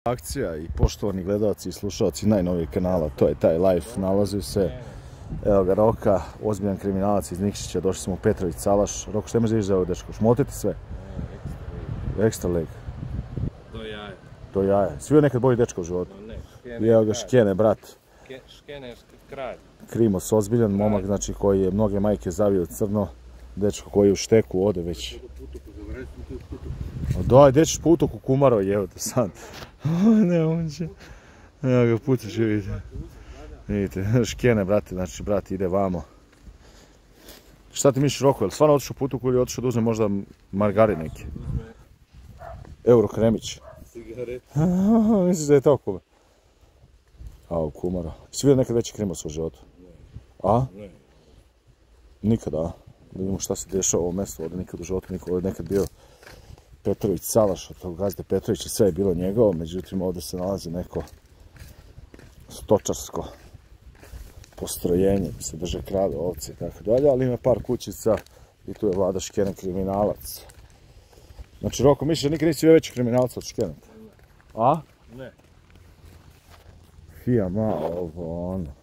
Akcija i poštovani gledalci i slušalci najnovijeg kanala, to je taj live, nalazi se, evo ga Roka, ozbiljan kriminalac iz Nikšića, došli smo u Petrović Salaš. Roko, što imaš da za ovo, dečko? Šmotiti sve? Ekstra leg. Do jaja. Do jaja. Si bio nekad bolji dečko u životu? Ne, Evo ga Škene, brat. Škene kralj. Krimos, ozbiljan momak, znači koji je mnoge majke zavio crno. Dečko koji je u šteku, ode već. Daj, dečeš putok u Kumaro, evo te sad. Ne, on će. Evo ga, pucat će vidjeti. Vidite, Škene, brate, znači, brat ide vamo. Šta ti misliš, Roko, je li stvarno otišao putok ili otišao da uzme možda margarin neki? Euro kremić. Cigaret. Misliš da je to Kumar? A, u Kumaro. Si vidio nekad veći krimos u životu? A? Ne. Nikada, a? Da vidimo šta se dešava u ovom mjestu, ovdje nikad u životu, niko ovdje nekad bio Petrović Salaš, od tog gazde Petrovića, sve je bilo njegovo, međutim ovdje se nalazi neko stočarsko postrojenje, se drže krave, ovce i tako dalje, ali ima par kućica i tu je Vlada Škene kriminalac. Znači, Roko, misliš da nikad nisi bio veći kriminalac od Škeneta? A? Ne. Fija, ma, ovo, ono.